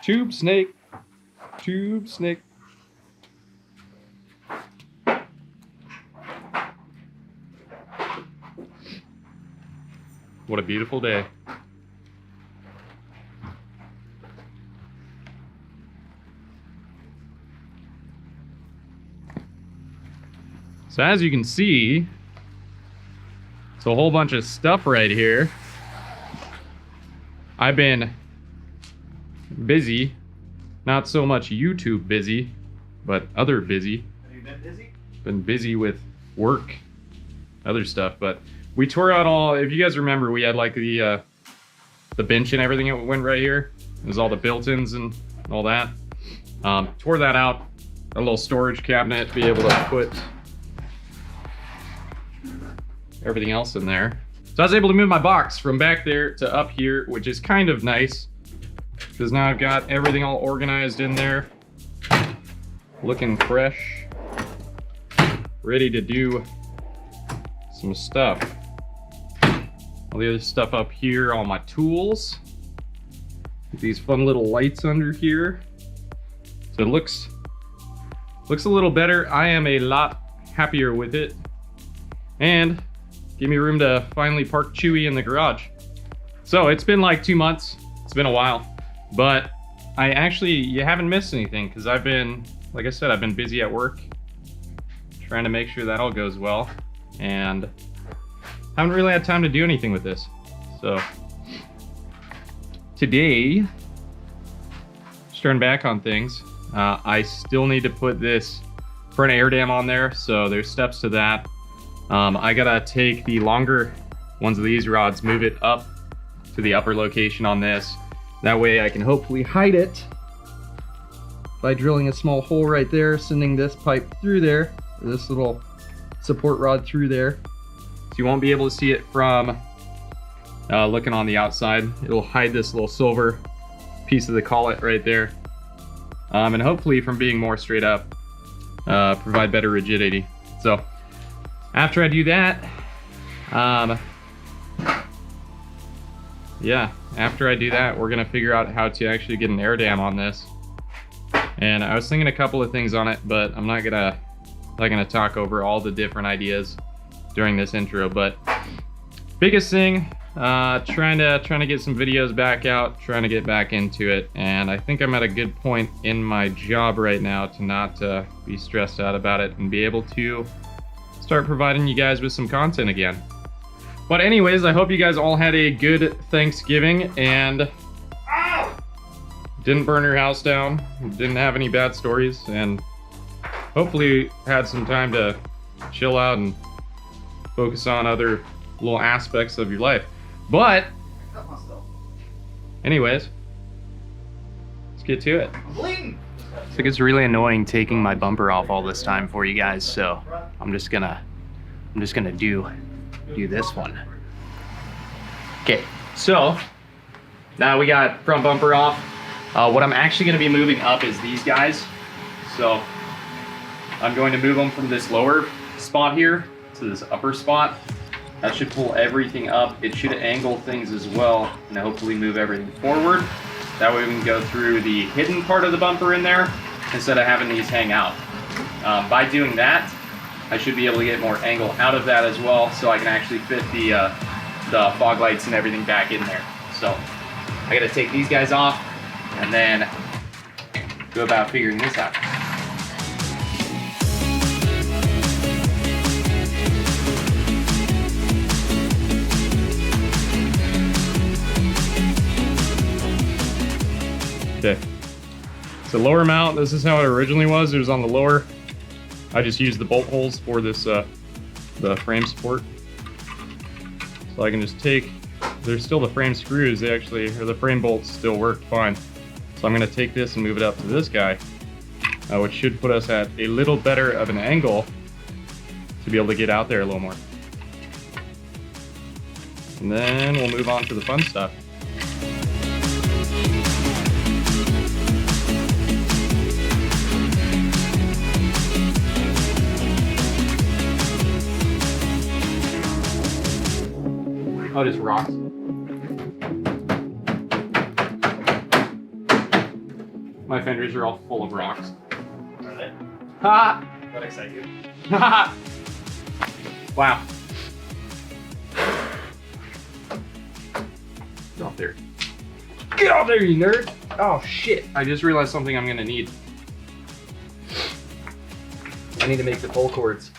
Tube snake. Tube snake. What a beautiful day. So as you can see, it's a whole bunch of stuff right here. I've been busy, not so much YouTube busy, but other busy. Have you been busy? Been busy with work, other stuff, but we tore out all, if you guys remember, we had like the bench and everything that went right here. It was all the built-ins and all that. Tore that out, a little storage cabinet to be able to put everything else in there. So I was able to move my box from back there to up here, which is kind of nice, because now I've got everything all organized in there, looking fresh, ready to do some stuff. All the other stuff up here, all my tools. These fun little lights under here. So it looks a little better. I am a lot happier with it. And give me room to finally park Chewie in the garage. So it's been like 2 months. It's been a while. But you haven't missed anything, because I've been, like I said, I've been busy at work, trying to make sure that all goes well. And haven't really had time to do anything with this. So today, just turn back on things. I still need to put this front air dam on there, so there's steps to that. I gotta take the longer ones of these rods, move it up to the upper location on this. That way I can hopefully hide it by drilling a small hole right there, sending this pipe through there, or this little support rod through there. So you won't be able to see it from looking on the outside. It'll hide this little silver piece of the collet right there. And hopefully from being more straight up, provide better rigidity. So after I do that, after I do that, we're gonna figure out how to actually get an air dam on this. And I was thinking a couple of things on it, but I'm not gonna talk over all the different ideas during this intro. But biggest thing, trying to get some videos back out, trying to get back into it. And I think I'm at a good point in my job right now to not be stressed out about it and be able to start providing you guys with some content again. But anyways, I hope you guys all had a good Thanksgiving and didn't burn your house down, didn't have any bad stories, and hopefully had some time to chill out and focus on other little aspects of your life. But anyways, let's get to it. So it gets really annoying taking my bumper off all this time for you guys, so I'm just gonna do this one. Okay, so now we got front bumper off. What I'm actually gonna be moving up is these guys. So I'm going to move them from this lower spot here to this upper spot. That should pull everything up. It should angle things as well, and hopefully move everything forward. That way we can go through the hidden part of the bumper in there instead of having these hang out. By doing that, I should be able to get more angle out of that as well, so I can actually fit the fog lights and everything back in there. So I gotta take these guys off and then go about figuring this out. Okay, so lower mount, this is how it originally was. It was on the lower. I just used the bolt holes for this, the frame support. So I can just take, there's still the frame screws, they actually, or the frame bolts still work fine. So I'm gonna take this and move it up to this guy, which should put us at a little better of an angle to be able to get out there a little more. And then we'll move on to the fun stuff. Oh, just rocks. My fenders are all full of rocks. Are they? Ha! That excite you? Ha! Wow. Get off there. Get off there, you nerd! Oh shit. I just realized something I'm gonna need. I need to make the pull cords,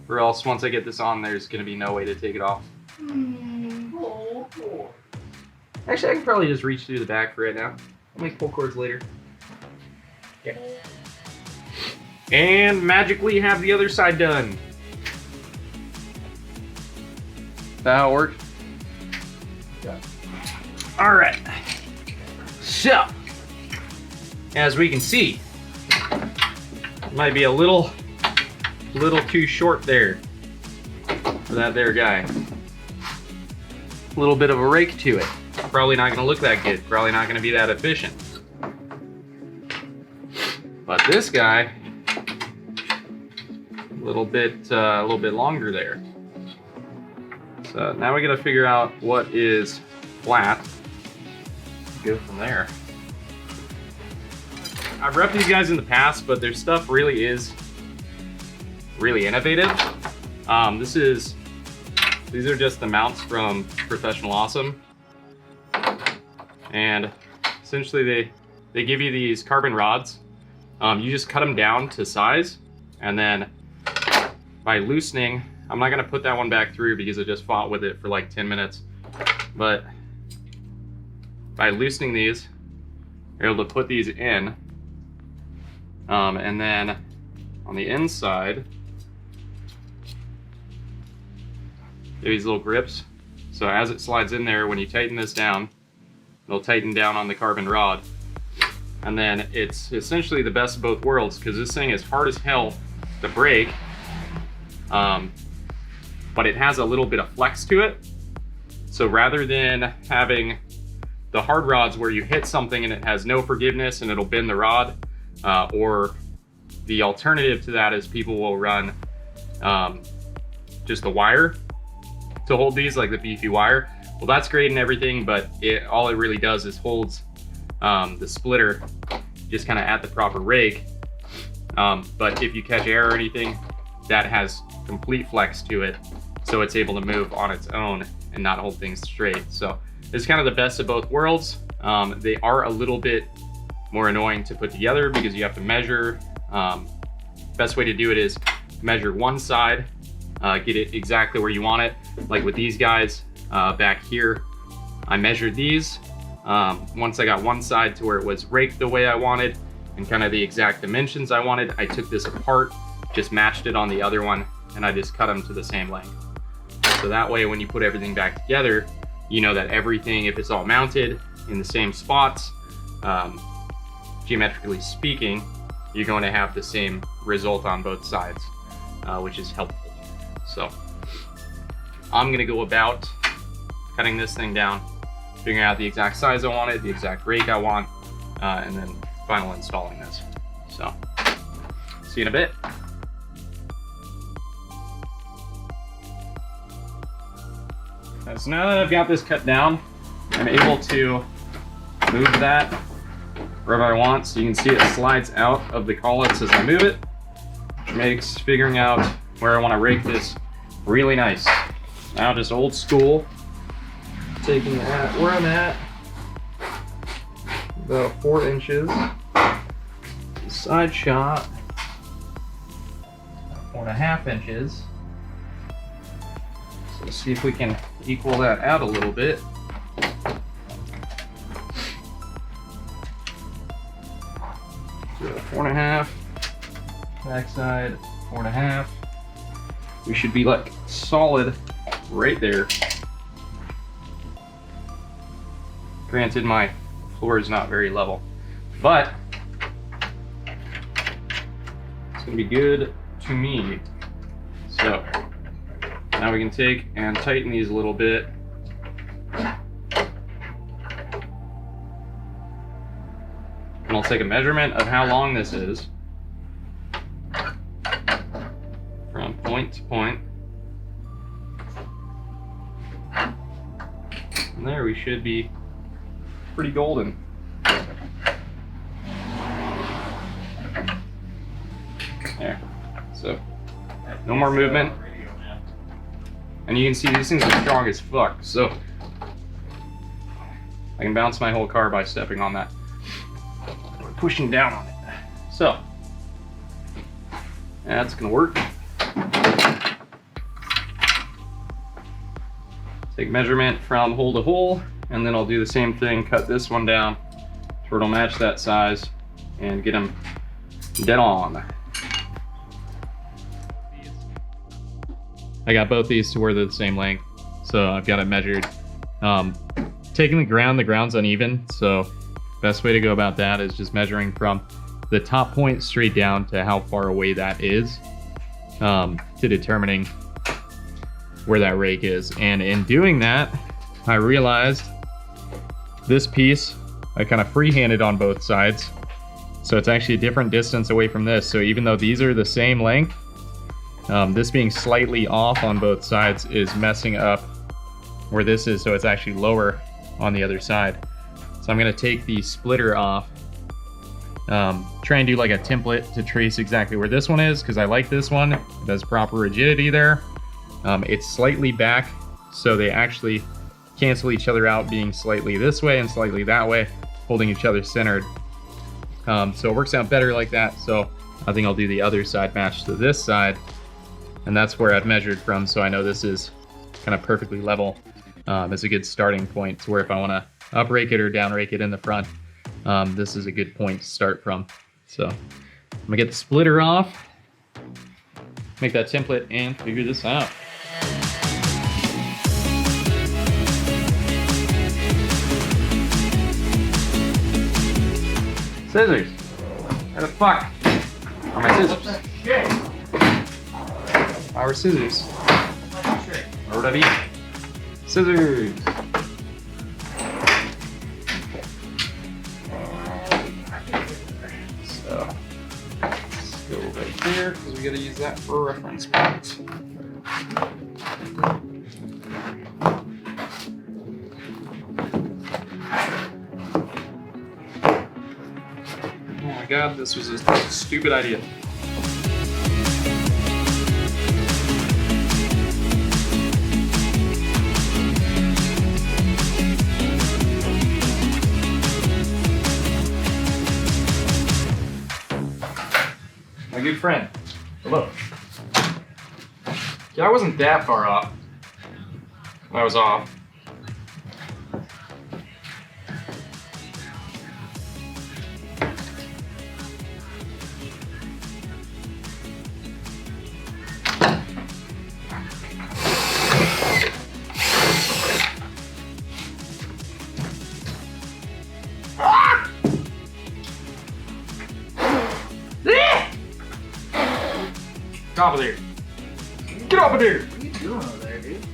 or else once I get this on, there's gonna be no way to take it off. Actually, I can probably just reach through the back for right now. I'll make pull cords later. Yeah. And magically have the other side done. Is that how it worked? Yeah. All right. So, as we can see, it might be a little too short there for that there guy. A little bit of a rake to it. Probably not gonna look that good. Probably not gonna be that efficient. But this guy, a little bit longer there. So now we gotta figure out what is flat. Go from there. I've repped these guys in the past, but their stuff really is really innovative. These are just the mounts from Professional Awesome. And essentially they give you these carbon rods. You just cut them down to size, and then by loosening, I'm not gonna put that one back through because I just fought with it for like 10 minutes. But by loosening these, you're able to put these in. And then on the inside, these little grips. So as it slides in there, when you tighten this down, it'll tighten down on the carbon rod. And then it's essentially the best of both worlds, because this thing is hard as hell to break, but it has a little bit of flex to it. So rather than having the hard rods where you hit something and it has no forgiveness and it'll bend the rod, or the alternative to that is people will run just the wire to hold these, like the beefy wire. Well, that's great and everything, but all it really does is holds the splitter just kind of at the proper rake. But if you catch air or anything, that has complete flex to it, so it's able to move on its own and not hold things straight. So it's kind of the best of both worlds. They are a little bit more annoying to put together because you have to measure. Best way to do it is measure one side, get it exactly where you want it. Like with these guys back here, I measured these. Once I got one side to where it was raked the way I wanted and kind of the exact dimensions I wanted, I took this apart, just matched it on the other one, and I just cut them to the same length. So that way, when you put everything back together, you know that everything, if it's all mounted in the same spots, geometrically speaking, you're going to have the same result on both sides, which is helpful. So I'm gonna go about cutting this thing down, figuring out the exact size I wanted, the exact rake I want, and then final installing this. So, see you in a bit. So now that I've got this cut down, I'm able to move that wherever I want. So you can see it slides out of the collets as I move it, which makes figuring out where I want to rake this really nice. Now just old school, taking that where I'm at, about 4 inches, side shot, 4.5 inches. So let's see if we can equal that out a little bit. So 4.5, backside 4.5. We should be like solid right there. Granted, my floor is not very level, but it's gonna be good to me. So now we can take and tighten these a little bit. And I'll take a measurement of how long this is from point to point. And there we should be pretty golden. No more movement. And you can see these things are strong as fuck, so I can bounce my whole car by stepping on that. Pushing down on it. So, that's gonna work. Take measurement from hole to hole, and then I'll do the same thing, cut this one down so it'll match that size and get them dead on. I got both these to where they're the same length, so I've got it measured. Taking the ground's uneven, so best way to go about that is just measuring from the top point straight down to how far away that is, to determining where that rake is. And in doing that, I realized this piece I kind of freehanded on both sides, so it's actually a different distance away from this. So even though these are the same length, this being slightly off on both sides is messing up where this is, so it's actually lower on the other side. So I'm gonna take the splitter off, try and do like a template to trace exactly where this one is, because I like this one. It has proper rigidity there. It's slightly back, so they actually cancel each other out, being slightly this way and slightly that way, holding each other centered. So it works out better like that. So I think I'll do the other side match to this side, and that's where I've measured from, so I know this is kind of perfectly level. It's a good starting point to where if I want to up rake it or down rake it in the front, this is a good point to start from. So I'm gonna get the splitter off, make that template, and figure this out. Scissors. Where the fuck are my scissors? Our scissors. Or whatever. Scissors. So let's go right there because we gotta use that for a reference point. Oh my god, this was a stupid idea. My good friend. Hello. Yeah, I wasn't that far off. I was off. Get off of there! Get off of there! What are you doing over there, dude?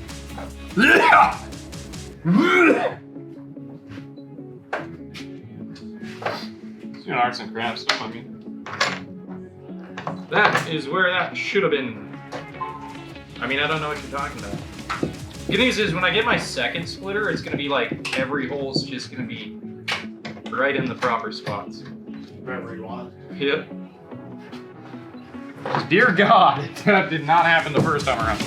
It's doing arts and crafts stuff on me. That is where that should have been. I mean, I don't know what you're talking about. Good news is when I get my second splitter, it's gonna be like every hole's just gonna be right in the proper spots. Right where you want it. Yep. Dear God, that did not happen the first time around.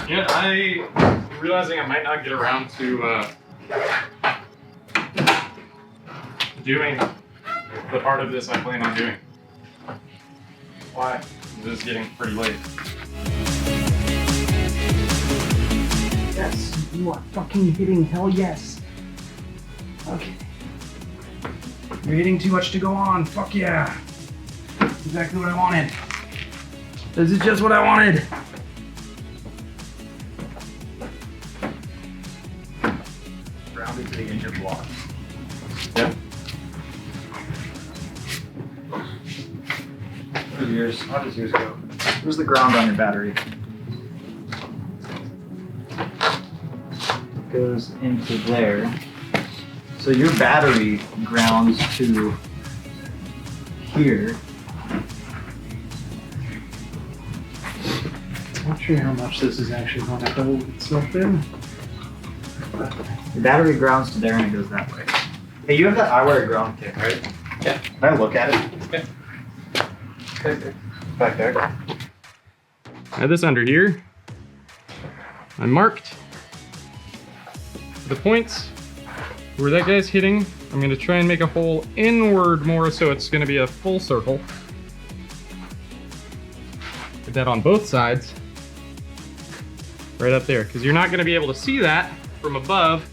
Yeah, I'm realizing I might not get around to doing the part of this I plan on doing. Why? This is getting pretty late. Yes, you are fucking hitting hell yes. Okay. You're hitting too much to go on. Fuck yeah. Exactly what I wanted. This is just what I wanted. Ground into the engine block. Yep. How does yours go? Where's the ground on your battery? Goes into there. So your battery grounds to here. Which sure how much this is actually going to hold itself in. The battery grounds to there and it goes that way. Hey, you have that iWire ground kit, right? Yeah. Can I look at it? Okay. Okay. Back there. I have this under here. I marked the points where that guy's hitting. I'm going to try and make a hole inward more so it's going to be a full circle. Put that on both sides. Right up there, because you're not going to be able to see that from above.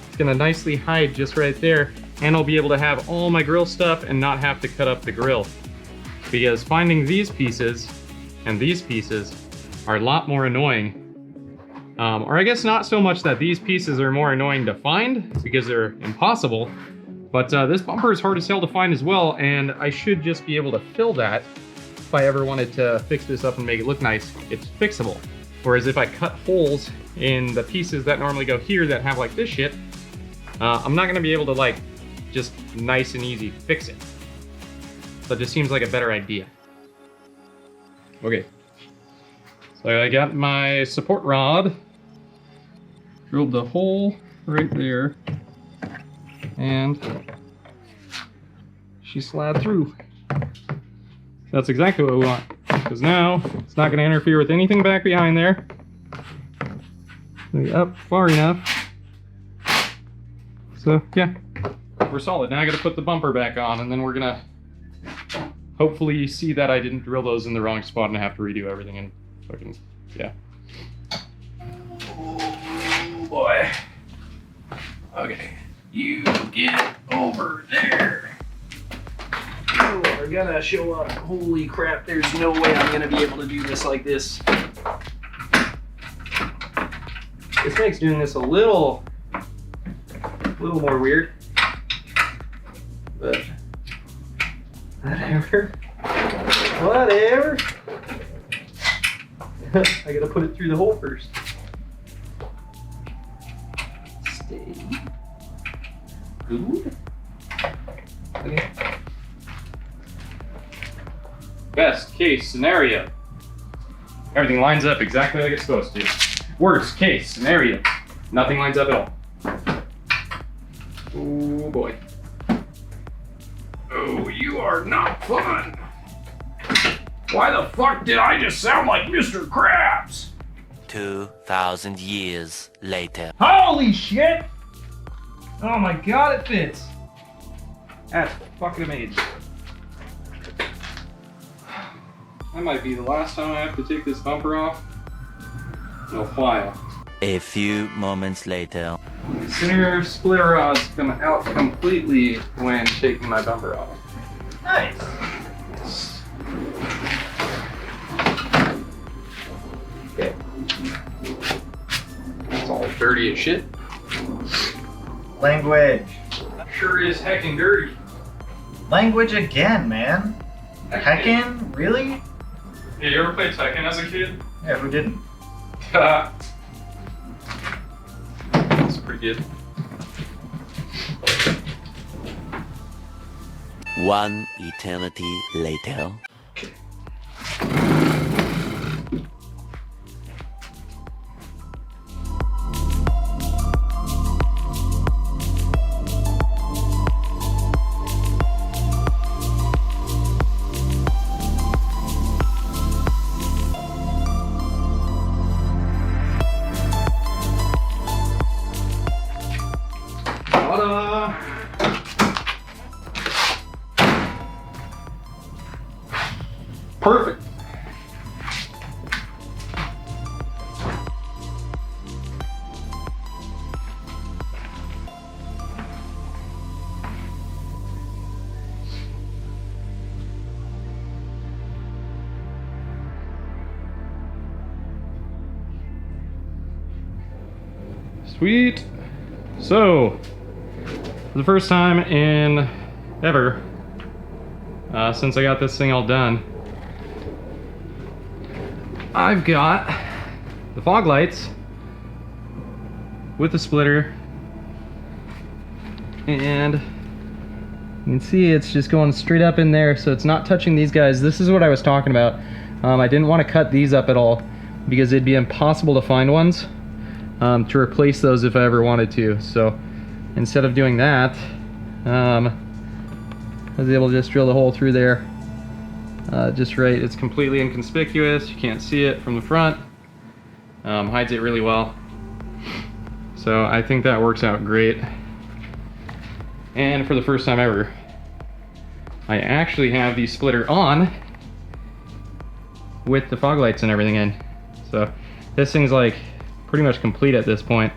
It's going to nicely hide just right there, and I'll be able to have all my grill stuff and not have to cut up the grill. Because finding these pieces and these pieces are a lot more annoying. Or I guess not so much that these pieces are more annoying to find because they're impossible, but this bumper is hard as hell to find as well, and I should just be able to fill that. If I ever wanted to fix this up and make it look nice, it's fixable. Whereas if I cut holes in the pieces that normally go here that have like this shit, I'm not gonna be able to like just nice and easy fix it. So it just seems like a better idea. Okay, so I got my support rod, drilled the hole right there, and she slid through. That's exactly what we want, because now it's not going to interfere with anything back behind there. Maybe up far enough. So yeah, we're solid. Now I got to put the bumper back on, and then we're going to hopefully see that I didn't drill those in the wrong spot and have to redo everything and fucking, yeah. Oh boy. Okay, you get over there. Oh, we're gonna show up. Holy crap, there's no way I'm gonna be able to do this like this. This makes doing this a little more weird. But whatever. Whatever. I gotta put it through the hole first. Stay. Good. Okay. Best case scenario. Everything lines up exactly like it's supposed to. Worst case scenario. Nothing lines up at all. Oh boy. Oh, you are not fun. Why the fuck did I just sound like Mr. Krabs? 2,000 years later. Holy shit! Oh my god, it fits. That's fucking amazing. That might be the last time I have to take this bumper off in a while. A few moments later. The center splitter rods come out completely when taking my bumper off. Nice. Okay. It's all dirty as shit. Language. Sure is heckin' dirty. Language again, man. Heckin'? Really? Yeah, you ever played Tekken as a kid? Yeah, who didn't? That's pretty good. One eternity later. Ta-da! Perfect. Sweet. So, for the first time in ever, since I got this thing all done, I've got the fog lights with the splitter, and you can see it's just going straight up in there, so it's not touching these guys. This is what I was talking about. I didn't want to cut these up at all. because it'd be impossible to find ones to replace those if I ever wanted to. So instead of doing that, I was able to just drill the hole through there just right. It's completely inconspicuous. You can't see it from the front. Hides it really well. So I think that works out great. And for the first time ever, I actually have the splitter on with the fog lights and everything in. So this thing's like pretty much complete at this point.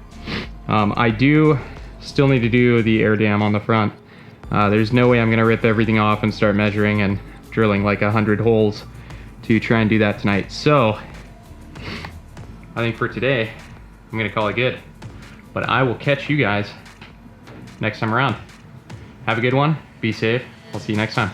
I do still need to do the air dam on the front. There's no way I'm gonna rip everything off and start measuring and drilling like 100 holes to try and do that tonight. So I think for today, I'm gonna call it good. But I will catch you guys next time around. Have a good one, be safe, I'll see you next time.